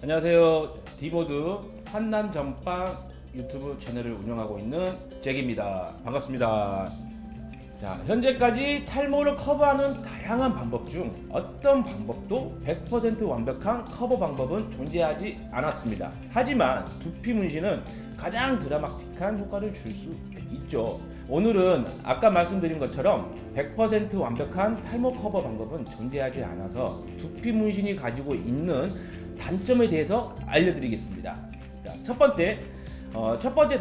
안녕하세요. 디보드 한남 전방 유튜브 채널을 운영하고 있는 잭입니다. 반갑습니다. 자, 현재까지 탈모를 커버하는 다양한 방법 중 어떤 방법도 100% 완벽한 커버 방법은 존재하지 않았습니다. 하지만 두피 문신은 가장 드라마틱한 효과를 줄 수 있죠. 오늘은 아까 말씀드린 것처럼 100% 완벽한 탈모 커버 방법은 존재하지 않아서 두피 문신이 가지고 있는 단점에 대해서 알려드리겠습니다. 자, 첫 번째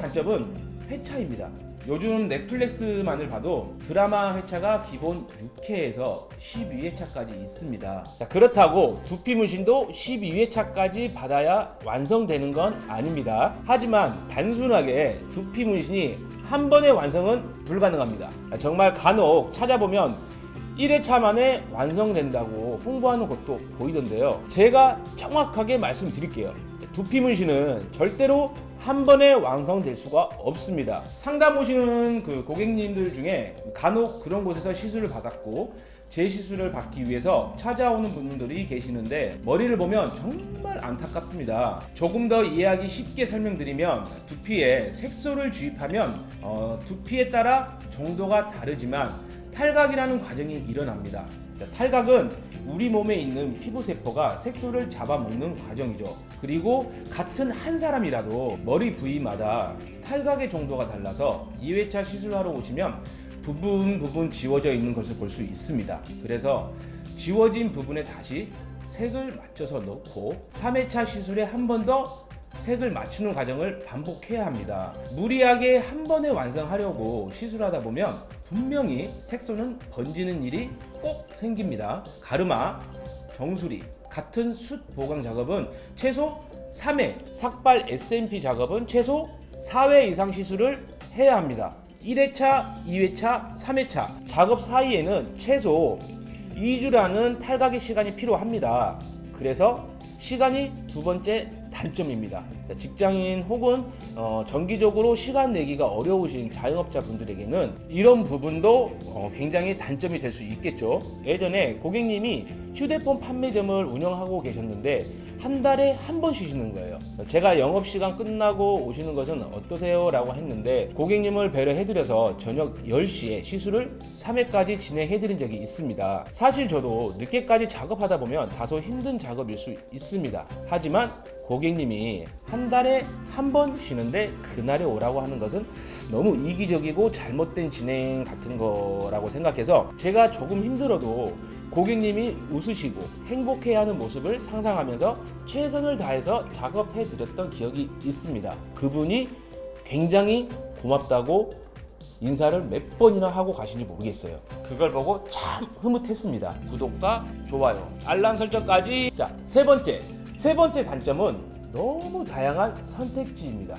단점은 회차입니다. 요즘 넷플릭스만을 봐도 드라마 회차가 기본 6회에서 12회차까지 있습니다. 자, 그렇다고 두피 문신도 12회차까지 받아야 완성되는 건 아닙니다. 하지만 단순하게 두피 문신이 한 번의 완성은 불가능합니다. 정말 간혹 찾아보면 1회차 만에 완성된다고 홍보하는 곳도 보이던데요. 제가 정확하게 말씀드릴게요. 두피 문신은 절대로 한 번에 완성될 수가 없습니다. 상담 오시는 그 고객님들 중에 간혹 그런 곳에서 시술을 받았고 제 시술을 받기 위해서 찾아오는 분들이 계시는데 머리를 보면 정말 안타깝습니다. 조금 더 이해하기 쉽게 설명드리면 두피에 색소를 주입하면 두피에 따라 정도가 다르지만 탈각이라는 과정이 일어납니다. 탈각은 우리 몸에 있는 피부세포가 색소를 잡아먹는 과정이죠. 그리고 같은 한 사람이라도 머리 부위마다 탈각의 정도가 달라서 2회차 시술하러 오시면 부분 지워져 있는 것을 볼 수 있습니다. 그래서 지워진 부분에 다시 색을 맞춰서 넣고 3회차 시술에 한 번 더 색을 맞추는 과정을 반복해야 합니다. 무리하게 한 번에 완성하려고 시술하다 보면 분명히 색소는 번지는 일이 꼭 생깁니다. 가르마, 정수리 같은 숱 보강 작업은 최소 3회, 삭발 SMP 작업은 최소 4회 이상 시술을 해야 합니다. 1회차, 2회차, 3회차 작업 사이에는 최소 2주라는 탈각의 시간이 필요합니다. 그래서 시간이 두 번째 단점입니다. 직장인 혹은 정기적으로 시간 내기가 어려우신 자영업자 분들에게는 이런 부분도 굉장히 단점이 될 수 있겠죠. 예전에 고객님이 휴대폰 판매점을 운영하고 계셨는데 한 달에 한 번 쉬시는 거예요. 제가 영업시간 끝나고 오시는 것은 어떠세요? 라고 했는데 고객님을 배려해드려서 저녁 10시에 시술을 3회까지 진행해드린 적이 있습니다. 사실 저도 늦게까지 작업하다 보면 다소 힘든 작업일 수 있습니다. 하지만 고객님이 한 달에 한 번 쉬는데 그날에 오라고 하는 것은 너무 이기적이고 잘못된 진행 같은 거라고 생각해서 제가 조금 힘들어도 고객님이 웃으시고 행복해하는 모습을 상상하면서 최선을 다해서 작업해 드렸던 기억이 있습니다. 그분이 굉장히 고맙다고 인사를 몇 번이나 하고 가신지 모르겠어요. 그걸 보고 참 흐뭇했습니다. 구독과 좋아요, 알람 설정까지. 자, 세 번째 단점은 너무 다양한 선택지입니다.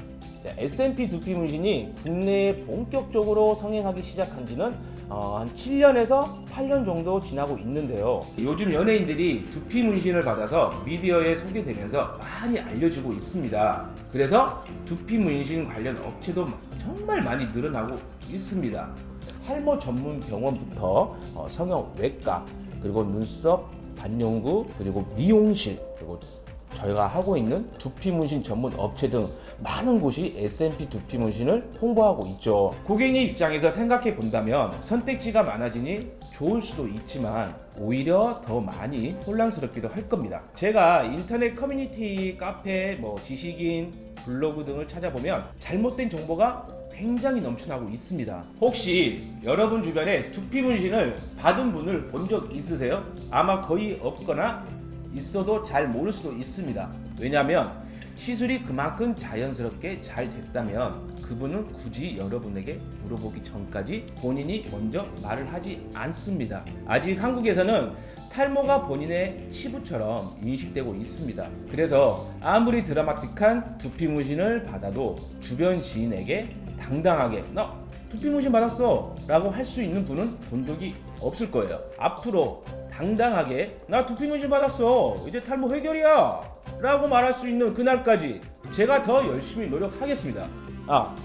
SMP 두피 문신이 국내에 본격적으로 성행하기 시작한 지는 한 7년에서 8년 정도 지나고 있는데요. 요즘 연예인들이 두피 문신을 받아서 미디어에 소개되면서 많이 알려지고 있습니다. 그래서 두피 문신 관련 업체도 정말 많이 늘어나고 있습니다. 탈모 전문 병원부터 성형외과, 그리고 눈썹, 반영구, 그리고 미용실, 그리고 저희가 하고 있는 두피 문신 전문 업체 등 많은 곳이 SMP 두피 문신을 홍보하고 있죠. 고객님 입장에서 생각해 본다면 선택지가 많아지니 좋을 수도 있지만 오히려 더 많이 혼란스럽기도 할 겁니다. 제가 인터넷 커뮤니티, 카페, 지식인, 블로그 등을 찾아보면 잘못된 정보가 굉장히 넘쳐나고 있습니다. 혹시 여러분 주변에 두피 문신을 받은 분을 본 적 있으세요? 아마 거의 없거나 있어도 잘 모를 수도 있습니다. 왜냐하면 시술이 그만큼 자연스럽게 잘 됐다면 그분은 굳이 여러분에게 물어보기 전까지 본인이 먼저 말을 하지 않습니다. 아직 한국에서는 탈모가 본인의 치부처럼 인식되고 있습니다. 그래서 아무리 드라마틱한 두피 문신을 받아도 주변 지인에게 당당하게 나 두피 문신 받았어 라고 할 수 있는 분은 본 적이 없을 거예요. 앞으로 당당하게 나 두피 문신 받았어 이제 탈모 해결이야 라고 말할 수 있는 그날까지 제가 더 열심히 노력하겠습니다.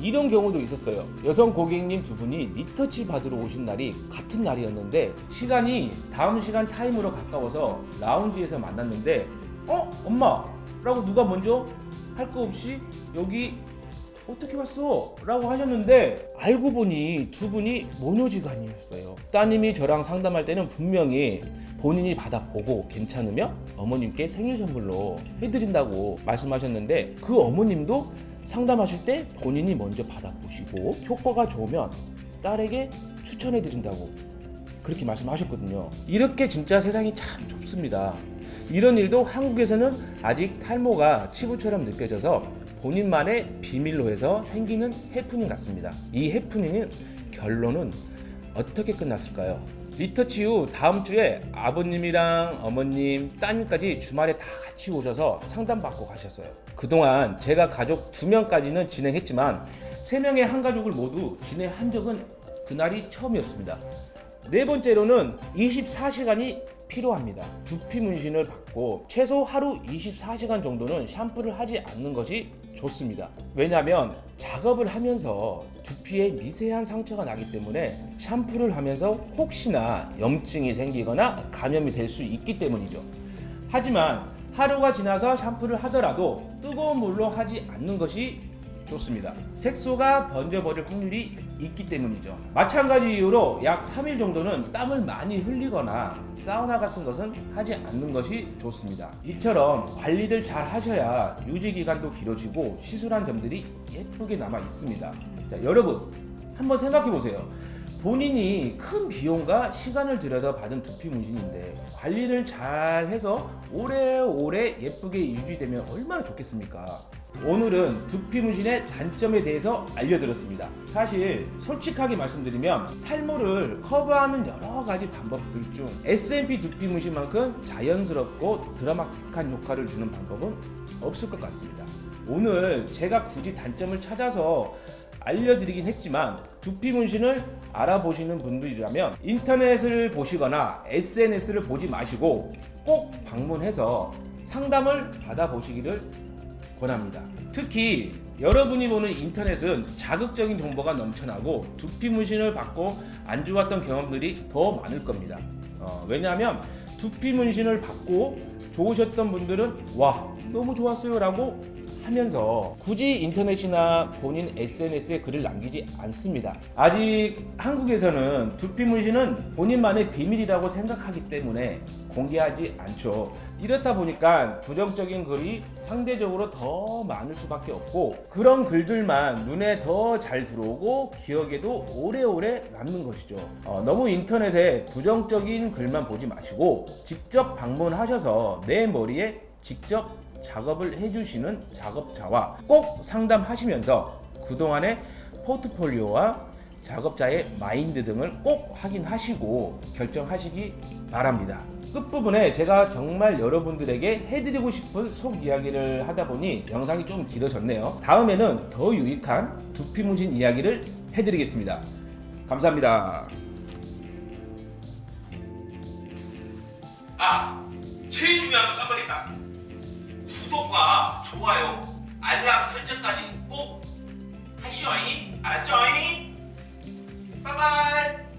이런 경우도 있었어요. 여성 고객님 두 분이 리터치 받으러 오신 날이 같은 날이었는데 시간이 다음 시간 타임으로 가까워서 라운지에서 만났는데 엄마 라고 누가 먼저 할 거 없이 여기 어떻게 왔어? 라고 하셨는데 알고 보니 두 분이 모녀지간이었어요. 따님이 저랑 상담할 때는 분명히 본인이 받아보고 괜찮으면 어머님께 생일 선물로 해드린다고 말씀하셨는데 그 어머님도 상담하실 때 본인이 먼저 받아보시고 효과가 좋으면 딸에게 추천해드린다고 그렇게 말씀하셨거든요. 이렇게 진짜 세상이 참 좁습니다. 이런 일도 한국에서는 아직 탈모가 치부처럼 느껴져서 본인만의 비밀로 해서 생기는 해프닝 같습니다. 이 해프닝은 결론은 어떻게 끝났을까요? 리터치 후 다음 주에 아버님이랑 어머님, 따님까지 주말에 다 같이 오셔서 상담받고 가셨어요. 그동안 제가 가족 2명까지는 진행했지만 3명의 한 가족을 모두 진행한 적은 그날이 처음이었습니다. 네 번째로는 24시간이 필요합니다. 두피 문신을 받고 최소 하루 24시간 정도는 샴푸를 하지 않는 것이 좋습니다. 왜냐하면 작업을 하면서 두피에 미세한 상처가 나기 때문에 샴푸를 하면서 혹시나 염증이 생기거나 감염이 될 수 있기 때문이죠. 하지만 하루가 지나서 샴푸를 하더라도 뜨거운 물로 하지 않는 것이 좋습니다. 색소가 번져버릴 확률이 있기 때문이죠. 마찬가지 이유로 약 3일 정도는 땀을 많이 흘리거나 사우나 같은 것은 하지 않는 것이 좋습니다. 이처럼 관리를 잘 하셔야 유지기간도 길어지고 시술한 점들이 예쁘게 남아 있습니다. 자, 여러분 한번 생각해 보세요. 본인이 큰 비용과 시간을 들여서 받은 두피 문신인데 관리를 잘 해서 오래오래 예쁘게 유지되면 얼마나 좋겠습니까? 오늘은 두피 문신의 단점에 대해서 알려드렸습니다. 사실 솔직하게 말씀드리면 탈모를 커버하는 여러 가지 방법들 중 S&P 두피 문신만큼 자연스럽고 드라마틱한 효과를 주는 방법은 없을 것 같습니다. 오늘 제가 굳이 단점을 찾아서 알려드리긴 했지만 두피 문신을 알아보시는 분들이라면 인터넷을 보시거나 SNS를 보지 마시고 꼭 방문해서 상담을 받아보시기를 권합니다. 특히 여러분이 보는 인터넷은 자극적인 정보가 넘쳐나고 두피 문신을 받고 안 좋았던 경험들이 더 많을 겁니다. 왜냐하면 두피 문신을 받고 좋으셨던 분들은 와 너무 좋았어요 라고 하면서 굳이 인터넷이나 본인 SNS에 글을 남기지 않습니다. 아직 한국에서는 두피 문신은 본인만의 비밀이라고 생각하기 때문에 공개하지 않죠. 이렇다 보니까 부정적인 글이 상대적으로 더 많을 수밖에 없고 그런 글들만 눈에 더 잘 들어오고 기억에도 오래오래 남는 것이죠. 너무 인터넷에 부정적인 글만 보지 마시고 직접 방문하셔서 내 머리에 직접 작업을 해주시는 작업자와 꼭 상담하시면서 그동안의 포트폴리오와 작업자의 마인드 등을 꼭 확인하시고 결정하시기 바랍니다. 끝부분에 제가 정말 여러분들에게 해드리고 싶은 속 이야기를 하다 보니 영상이 좀 길어졌네요. 다음에는 더 유익한 두피 문신 이야기를 해드리겠습니다. 감사합니다. 제일 중요한 거 깜빡했다. 구독과 좋아요, 알람 설정까지 꼭 하시오잉? 알았죠잉? 빠이빠이.